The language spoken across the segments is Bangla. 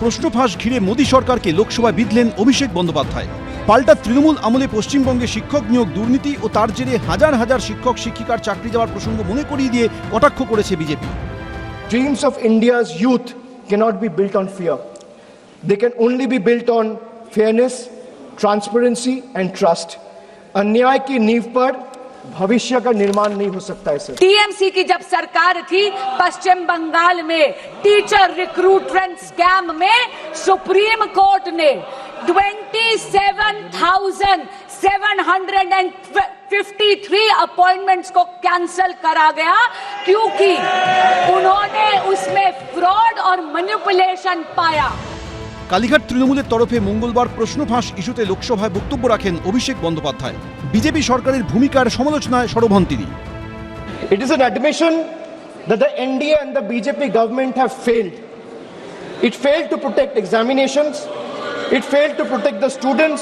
প্রশ্ন ফাঁস ঘিরে মোদী সরকারকে লোকসভায় বিঁধলেন অভিষেক বন্দ্যোপাধ্যায়। পাল্টা তৃণমূল আমলে পশ্চিমবঙ্গে শিক্ষক নিয়োগ দুর্নীতি ও তার জেরে হাজার হাজার শিক্ষক শিক্ষিকার চাকরি যাওয়ার প্রসঙ্গ মনে করিয়ে দিয়ে কটাক্ষ করেছে BJP. Dreams of India's youth cannot be built on fear. They can only be built on fairness, transparency and trust. अन्याय की नींव पर भविष्य का निर्माण नहीं हो सकता है सर। टीएमसी की जब सरकार थी पश्चिम बंगाल में टीचर रिक्रूटमेंट स्कैम में सुप्रीम कोर्ट ने 27,753 अपॉइंटमेंट्स को कैंसिल करा गया क्योंकि उन्होंने उसमें फ्रॉड और मैनिपुलेशन पाया। কালীঘাট তৃণমূলের তরফে মঙ্গলবার প্রশ্ন ফাঁস ইস্যুতে লোকসভায় বক্তব্য রাখেন অভিষেক বন্দ্যোপাধ্যায়। বিজেপি সরকারের ভূমিকার সমালোচনায় সরব হন তিনি। It is an admission that the NDA and the BJP government have failed. It failed to protect examinations. It failed to protect the students.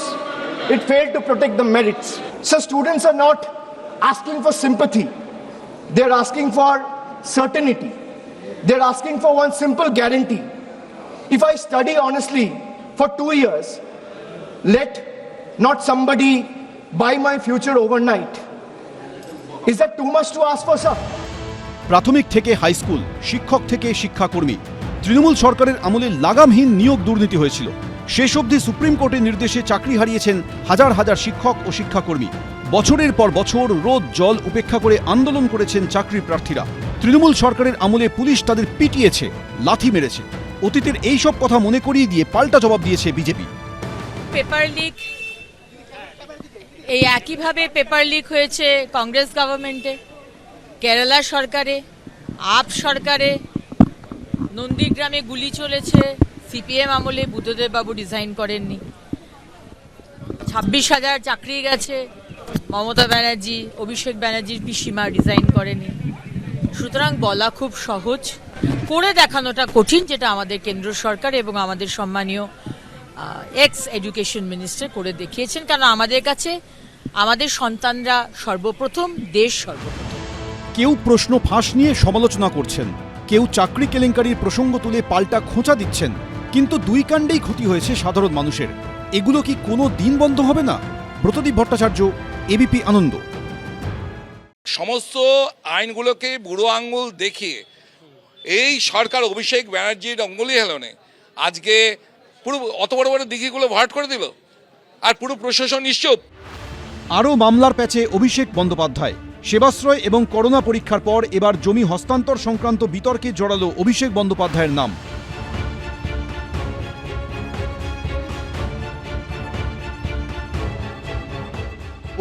It failed to protect the merits. So students are not asking for sympathy. They're asking for certainty. They're asking for one simple guarantee. If I study honestly for 2 years, let not somebody buy my future overnight. Is that too much to ask for, sir? প্রাথমিক থেকে হাই স্কুল, শিক্ষক থেকে শিক্ষাকর্মী, তৃণমূল সরকারের আমলে লাগামহীন নিয়োগ দুর্নীতি হয়েছিল। শেষ অবধি সুপ্রিম কোর্টের নির্দেশে চাকরি হারিয়েছেন হাজার হাজার শিক্ষক ও শিক্ষাকর্মী। বছরের পর বছর রোদ জল উপেক্ষা করে আন্দোলন করেছেন চাকরি প্রার্থীরা। তৃণমূল সরকারের আমলে পুলিশ তাদের পিটিয়েছে, লাথি মেরেছে। অতীতের এই সব কথা মনে করিয়ে দিয়ে পাল্টা জবাব দিয়েছে বিজেপি। পেপার লিক, এই একইভাবে পেপার লিক হয়েছে কংগ্রেস গভর্নমেন্টে, কেরালা সরকারে, আপ সরকারে, নন্দীগ্রামে গুলি চলেছে, সিপিএম আমলে বুদ্ধদেব বাবু ডিজাইন করেননি। 26,000 চাকরি গেছে, মমতা ব্যানার্জি, অভিষেক ব্যানার্জির পিসিমা ডিজাইন করেনি। সুতরাং বলা খুব সহজ, করে দেখানোটা কঠিন, যেটা আমাদের কেন্দ্র সরকার এবং আমাদের সম্মানীয় এক্স এডুকেশন মিনিস্টার করে দেখিয়েছেন। কারণ আমাদের কাছে আমাদের সন্তানরা সর্বপ্রথম, দেশ সর্বপ্রথম। কেউ প্রশ্ন ফাঁস নিয়ে সমালোচনা করছেন, কেউ চাকরি কেলেঙ্কারির প্রসঙ্গ তুলে পাল্টা খোঁচা দিচ্ছেন, কিন্তু দুই কাণ্ডেই ক্ষতি হয়েছে সাধারণ মানুষের। এগুলো কি কোনো দিন বন্ধ হবে না? ব্রতদীপ ভট্টাচার্য, এবিপি আনন্দ। সমস্ত আইনগুলোকে বুড়ো আঙ্গুল দেখিয়ে এই সরকার অভিষেক ব্যানার্জির অঙ্গুলি হেলনে আজকে পুরো অত বড় বড় দিঘিগুলো ভরাট করে দিল, আর পুরো প্রশাসন নিশ্চুপ। আরও মামলার প্যাচে অভিষেক বন্দ্যোপাধ্যায়। সেবাশ্রয় এবং করোনা পরীক্ষার পর এবার জমি হস্তান্তর সংক্রান্ত বিতর্কে জড়ালো অভিষেক বন্দ্যোপাধ্যায়ের নাম।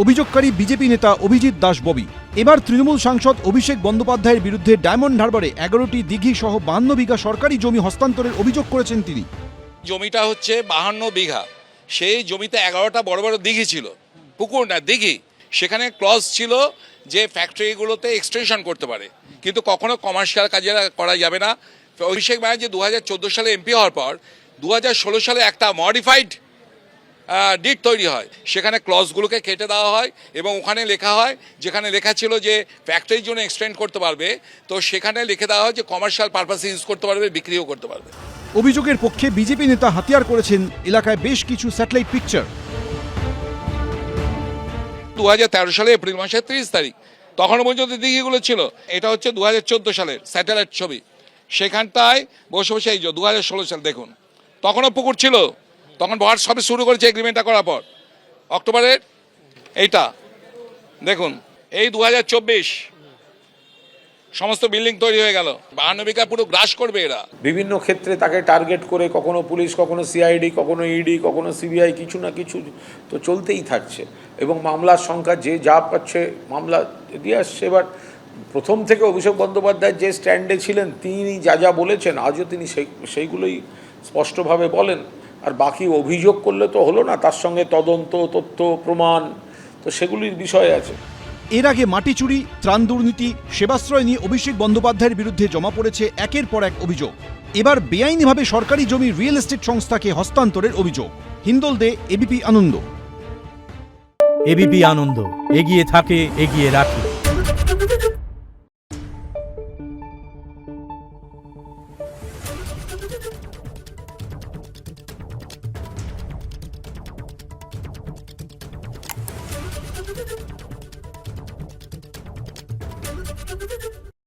অভিযোগকারী বিজেপি নেতা অভিজিৎ দাস ববি। এবার তৃণমূল সাংসদ অভিষেক বন্দ্যোপাধ্যায়ের বিরুদ্ধে ডায়মন্ড হারবারে 11টি দিঘি সহ 52 বিঘা সরকারি জমি হস্তান্তরের অভিযোগ করেছেন তিনি। জমিটা হচ্ছে 52 বিঘা, সেই জমিতে 11টা বড় বড় দিঘি ছিল, পুকুর না দিঘি। সেখানে ক্লজ ছিল যে ফ্যাক্টরিগুলোতে এক্সটেনশন করতে পারে, কিন্তু কখনো কমার্শিয়াল কাজে করা যাবে না। অভিষেক ব্যানার্জি 2014 সালে এমপি হওয়ার পর 2016 সালে একটা মডিফাইড ডিড তৈরি হয়, সেখানে ক্লজগুলোকে কেটে দেওয়া হয় এবং ওখানে লেখা হয়, যেখানে লেখা ছিল যে ফ্যাক্টরির জন্য এক্সটেন্ড করতে পারবে, তো সেখানে লিখে দেওয়া হয় যে কমার্শিয়াল পারপাসে ইউজ করতে পারবে, বিক্রিও করতে পারবে। অভিযোগের পক্ষে বিজেপি নেতা হাতিয়ার করেছেন এলাকায় বেশ কিছু স্যাটেলাইট পিকচার। 2013 সালে এপ্রিল মাসের 30 তারিখ তখনও পর্যন্ত দিঘিগুলো ছিল। এটা হচ্ছে 2014 সালের স্যাটেলাইট ছবি। সেখানটায় বসে বসে এই 2016 সাল দেখুন, তখনও পুকুর ছিল, তখন ভরাট সবে শুরু করেছে এগ্রিমেন্টটা করার পর অক্টোবরের। এইটা দেখুন, এই 2024 সমস্ত বিল্ডিং তৈরি হয়ে গেল। 52 বিঘা পুরো গ্রাস করবে এরা। বিভিন্ন ক্ষেত্রে তাকে টার্গেট করে কখনো পুলিশ, কখনো সিআইডি, কখনো ইডি, কখনো সিবিআই, কিছু না কিছু তো চলতেই থাকছে এবং মামলার সংখ্যা যে যা পাচ্ছে মামলা দিয়ে আসছে। এবার প্রথম থেকে অভিষেক বন্দ্যোপাধ্যায় যে স্ট্যান্ডে ছিলেন, তিনি যা যা বলেছেন আজও তিনি সেইগুলোই স্পষ্টভাবে বলেন। আর বাকি অভিযোগ করলে তো হলো না, তার সঙ্গে তদন্ত, তথ্য, প্রমাণ, তো সেগুলির বিষয় আছে। এর আগে মাটি চুরি, ত্রাণ দুর্নীতি, সেবাশ্রয় নিয়ে অভিষেক বন্দ্যোপাধ্যায়ের বিরুদ্ধে জমা পড়েছে একের পর এক অভিযোগ। এবার বেআইনিভাবে সরকারি জমি রিয়েল এস্টেট সংস্থাকে হস্তান্তরের অভিযোগ। হিন্দল দে, এবিপি আনন্দ। এবিপি আনন্দ, এগিয়ে থাকে, এগিয়ে রাখে।